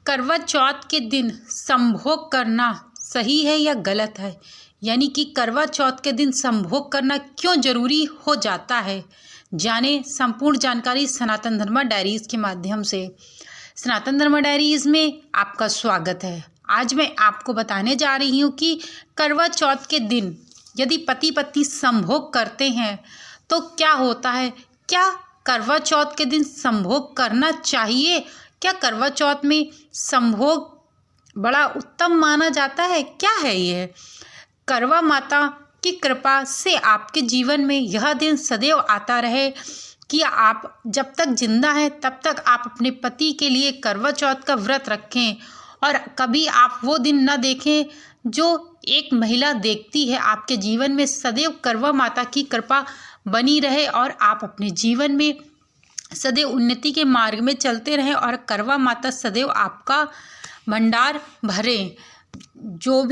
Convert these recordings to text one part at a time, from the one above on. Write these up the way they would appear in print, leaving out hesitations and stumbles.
करवा चौथ के दिन संभोग करना सही है या गलत है, यानी कि करवा चौथ के दिन संभोग करना क्यों जरूरी हो जाता है। जाने संपूर्ण जानकारी सनातन धर्म डायरीज के माध्यम से। सनातन धर्म डायरीज में आपका स्वागत है। आज मैं आपको बताने जा रही हूँ कि करवा चौथ के दिन यदि पति पत्नी संभोग करते हैं तो क्या होता है। क्या करवा चौथ के दिन संभोग करना चाहिए? क्या करवा चौथ में संभोग बड़ा उत्तम माना जाता है? क्या है ये? करवा माता की कृपा से आपके जीवन में यह दिन सदैव आता रहे कि आप जब तक जिंदा हैं तब तक आप अपने पति के लिए करवा चौथ का व्रत रखें और कभी आप वो दिन न देखें जो एक महिला देखती है। आपके जीवन में सदैव करवा माता की कृपा बनी रहे और आप अपने जीवन में सदैव उन्नति के मार्ग में चलते रहें और करवा माता सदैव आपका भंडार भरें। जो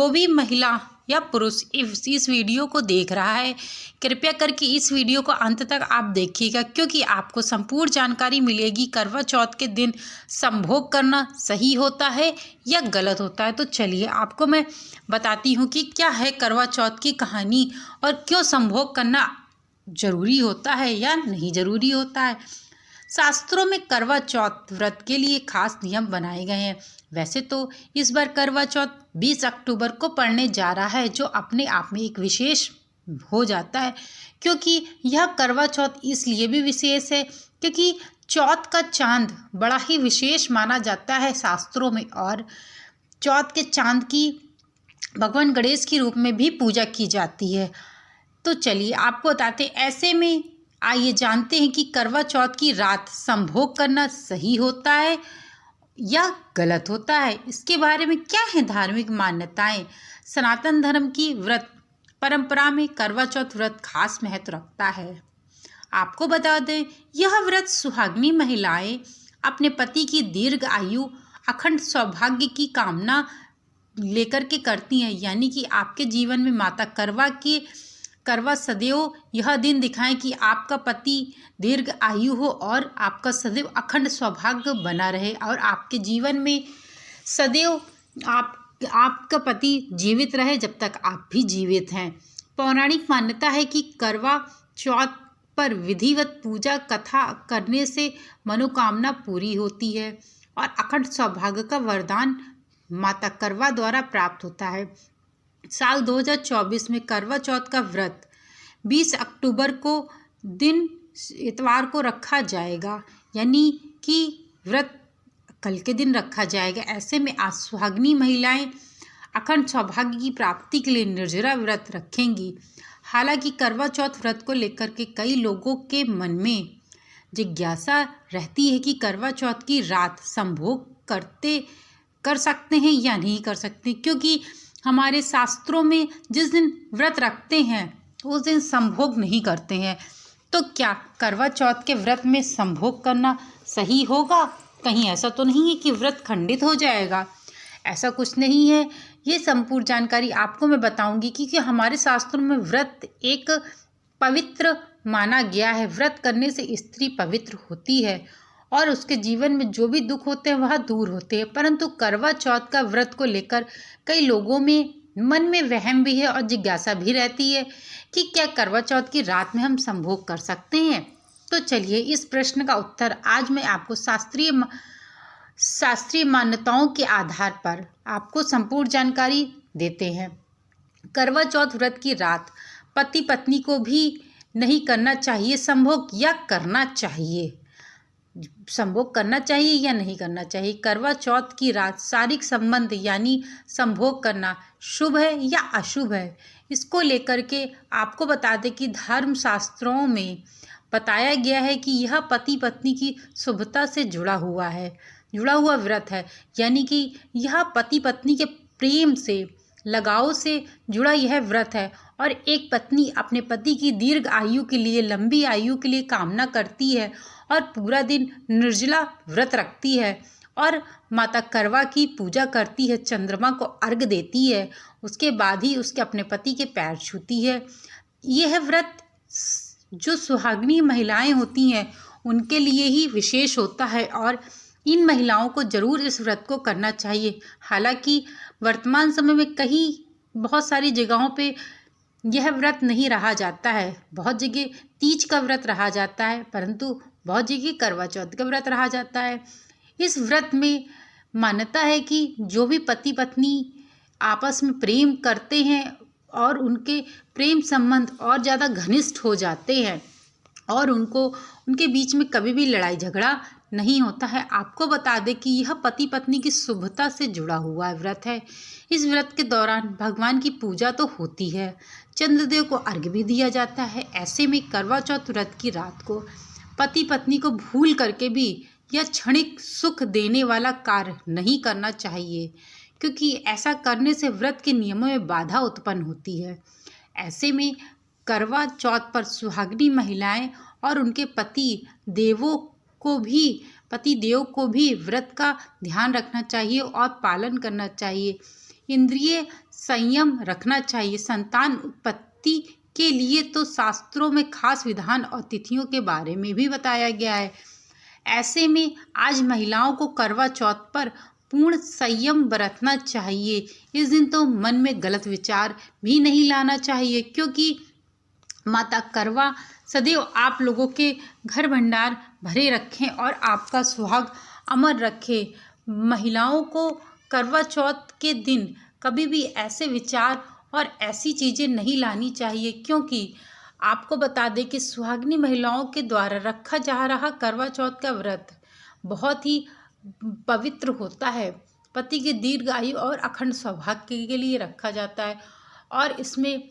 भी महिला या पुरुष इस वीडियो को देख रहा है, कृपया करके इस वीडियो को अंत तक आप देखिएगा, क्योंकि आपको संपूर्ण जानकारी मिलेगी करवा चौथ के दिन संभोग करना सही होता है या गलत होता है। तो चलिए आपको मैं बताती हूँ कि क्या है करवा चौथ की कहानी और क्यों संभोग करना जरूरी होता है या नहीं जरूरी होता है। शास्त्रों में करवा चौथ व्रत के लिए खास नियम बनाए गए हैं। वैसे तो इस बार करवा चौथ 20 अक्टूबर को पड़ने जा रहा है, जो अपने आप में एक विशेष हो जाता है, क्योंकि यह करवा चौथ इसलिए भी विशेष है क्योंकि चौथ का चांद बड़ा ही विशेष माना जाता है शास्त्रों में, और चौथ के चांद की भगवान गणेश के रूप में भी पूजा की जाती है। तो चलिए आपको बताते हैं। ऐसे में आइए जानते हैं कि करवा चौथ की रात संभोग करना सही होता है या गलत होता है। इसके बारे में क्या है धार्मिक मान्यताएं। सनातन धर्म की व्रत परंपरा में करवा चौथ व्रत खास महत्व रखता है। आपको बता दें, यह व्रत सुहागिनी महिलाएं अपने पति की दीर्घ आयु अखंड सौभाग्य की कामना लेकर के करती हैं, यानी कि आपके जीवन में माता करवा सदैव यह दिन दिखाएं कि आपका पति दीर्घ आयु हो और आपका सदैव अखंड सौभाग्य बना रहे और आपके जीवन में सदैव आपका पति जीवित रहे जब तक आप भी जीवित हैं। पौराणिक मान्यता है कि करवा चौथ पर विधिवत पूजा कथा करने से मनोकामना पूरी होती है और अखंड सौभाग्य का वरदान माता करवा द्वारा प्राप्त होता है। साल 2024 में करवा चौथ का व्रत 20 अक्टूबर को दिन इतवार को रखा जाएगा, यानी कि व्रत कल के दिन रखा जाएगा। ऐसे में आज सुहागिनी महिलाएं अखंड सौभाग्य की प्राप्ति के लिए निर्जरा व्रत रखेंगी। हालांकि करवा चौथ व्रत को लेकर के कई लोगों के मन में जिज्ञासा रहती है कि करवा चौथ की रात संभोग कर सकते हैं या नहीं कर सकते, क्योंकि हमारे शास्त्रों में जिस दिन व्रत रखते हैं उस दिन संभोग नहीं करते हैं। तो क्या करवा चौथ के व्रत में संभोग करना सही होगा? कहीं ऐसा तो नहीं है कि व्रत खंडित हो जाएगा? ऐसा कुछ नहीं है। ये संपूर्ण जानकारी आपको मैं बताऊंगी, क्योंकि हमारे शास्त्रों में व्रत एक पवित्र माना गया है। व्रत करने से स्त्री पवित्र होती है और उसके जीवन में जो भी दुख होते हैं वह दूर होते हैं। परंतु करवा चौथ का व्रत को लेकर कई लोगों में मन में वहम भी है और जिज्ञासा भी रहती है कि क्या करवा चौथ की रात में हम संभोग कर सकते हैं। तो चलिए इस प्रश्न का उत्तर आज मैं आपको शास्त्रीय मान्यताओं के आधार पर आपको संपूर्ण जानकारी देते हैं। करवा चौथ व्रत की रात पति पत्नी को भी नहीं करना चाहिए संभोग, या करना चाहिए? संभोग करना चाहिए या नहीं करना चाहिए? करवा चौथ की रात शारीरिक संबंध यानी संभोग करना शुभ है या अशुभ है? इसको लेकर के आपको बता दें कि धर्म शास्त्रों में बताया गया है कि यह पति पत्नी की शुभता से जुड़ा हुआ व्रत है, यानी कि यह पति पत्नी के प्रेम से लगाव से जुड़ा यह व्रत है। और एक पत्नी अपने पति की दीर्घ आयु के लिए, लंबी आयु के लिए कामना करती है और पूरा दिन निर्जला व्रत रखती है और माता करवा की पूजा करती है, चंद्रमा को अर्घ देती है, उसके बाद ही उसके अपने पति के पैर छूती है। यह व्रत जो सुहागिनी महिलाएं होती हैं उनके लिए ही विशेष होता है और इन महिलाओं को जरूर इस व्रत को करना चाहिए। हालांकि वर्तमान समय में कहीं बहुत सारी जगहों पे यह व्रत नहीं रहा जाता है। बहुत जगह तीज का व्रत रहा जाता है, परंतु बहुत जगह करवा चौथ का व्रत रहा जाता है। इस व्रत में मान्यता है कि जो भी पति पत्नी आपस में प्रेम करते हैं और उनके प्रेम संबंध और ज़्यादा घनिष्ठ हो जाते हैं और उनके बीच में कभी भी लड़ाई झगड़ा नहीं होता है। आपको बता दें कि यह पति पत्नी की शुभता से जुड़ा हुआ व्रत है। इस व्रत के दौरान भगवान की पूजा तो होती है, चंद्रदेव को अर्घ्य भी दिया जाता है। ऐसे में करवा चौथ व्रत की रात को पति पत्नी को भूल करके भी यह क्षणिक सुख देने वाला कार्य नहीं करना चाहिए, क्योंकि ऐसा करने से व्रत के नियमों में बाधा उत्पन्न होती है। ऐसे में करवा चौथ पर सुहागिनी महिलाएं और उनके पति देव को भी व्रत का ध्यान रखना चाहिए और पालन करना चाहिए। इंद्रिय संयम रखना चाहिए। संतान उत्पत्ति के लिए तो शास्त्रों में खास विधान और तिथियों के बारे में भी बताया गया है। ऐसे में आज महिलाओं को करवा चौथ पर पूर्ण संयम बरतना चाहिए। इस दिन तो मन में गलत विचार भी नहीं लाना चाहिए, क्योंकि माता करवा सदैव आप लोगों के घर भंडार भरे रखें और आपका सुहाग अमर रखे। महिलाओं को करवा चौथ के दिन कभी भी ऐसे विचार और ऐसी चीज़ें नहीं लानी चाहिए, क्योंकि आपको बता दें कि सुहागिनी महिलाओं के द्वारा रखा जा रहा करवा चौथ का व्रत बहुत ही पवित्र होता है। पति के दीर्घ आयु और अखंड सौभाग्य के लिए रखा जाता है। और इसमें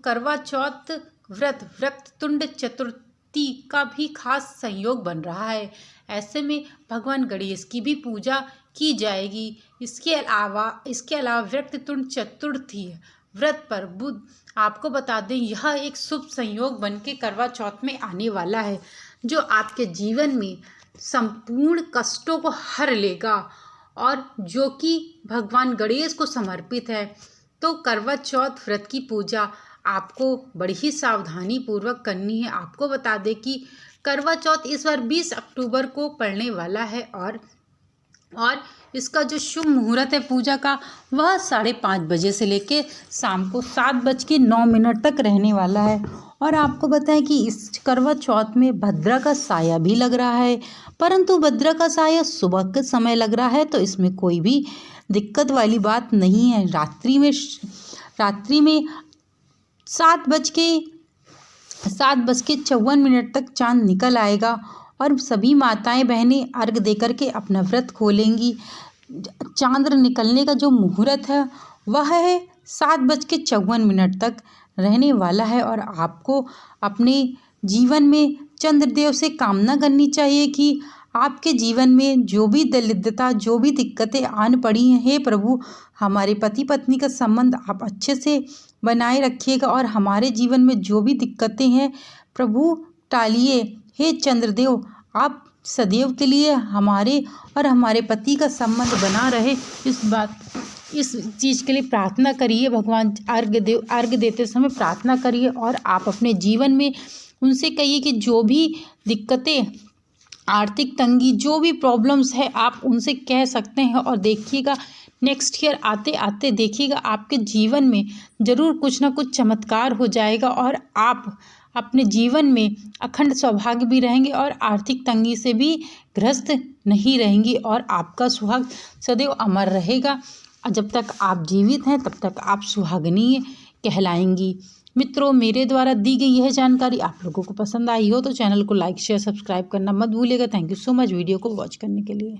करवा चौथ व्रत वक्रतुंड चतुर्थी का भी खास संयोग बन रहा है। ऐसे में भगवान गणेश की भी पूजा की जाएगी। इसके अलावा वक्रतुंड चतुर्थी व्रत पर बुध आपको बता दें यह एक शुभ संयोग बन के करवा चौथ में आने वाला है, जो आपके जीवन में संपूर्ण कष्टों को हर लेगा और जो कि भगवान गणेश को समर्पित है। तो करवा चौथ व्रत की पूजा आपको बड़ी ही सावधानी पूर्वक करनी है। आपको बता दें कि करवा चौथ इस बार 20 अक्टूबर को पड़ने वाला है और इसका जो शुभ मुहूर्त है पूजा का वह 5:30 बजे से लेके शाम को 7:09 तक रहने वाला है। और आपको बताएं कि इस करवा चौथ में भद्रा का साया भी लग रहा है, परंतु भद्रा का साया सुबह के समय लग रहा है, तो इसमें कोई भी दिक्कत वाली बात नहीं है। रात्रि में 7:54 तक चांद निकल आएगा और सभी माताएं बहनें अर्घ देकर के अपना व्रत खोलेंगी। चांद निकलने का जो मुहूर्त है वह है 7:54 तक रहने वाला है। और आपको अपने जीवन में चंद्रदेव से कामना करनी चाहिए कि आपके जीवन में जो भी दरिद्रता, जो भी दिक्कतें आन पड़ी हैं, हे प्रभु हमारे पति पत्नी का संबंध आप अच्छे से बनाए रखिएगा और हमारे जीवन में जो भी दिक्कतें हैं प्रभु टालिए। हे चंद्रदेव आप सदैव के लिए हमारे और हमारे पति का संबंध बना रहे, इस चीज़ के लिए प्रार्थना करिए। भगवान अर्घ्य देते समय प्रार्थना करिए और आप अपने जीवन में उनसे कहिए कि जो भी दिक्कतें, आर्थिक तंगी, जो भी प्रॉब्लम्स है आप उनसे कह सकते हैं। और देखिएगा नेक्स्ट ईयर आते आते देखिएगा आपके जीवन में ज़रूर कुछ ना कुछ चमत्कार हो जाएगा और आप अपने जीवन में अखंड सौभाग्य भी रहेंगे और आर्थिक तंगी से भी ग्रस्त नहीं रहेंगी और आपका सुहाग सदैव अमर रहेगा। जब तक आप जीवित हैं तब तक आप सुहागिनी कहलाएंगी। मित्रों, मेरे द्वारा दी गई यह जानकारी आप लोगों को पसंद आई हो तो चैनल को लाइक शेयर सब्सक्राइब करना मत भूलिएगा। Thank you so much video को वॉच करने के लिए।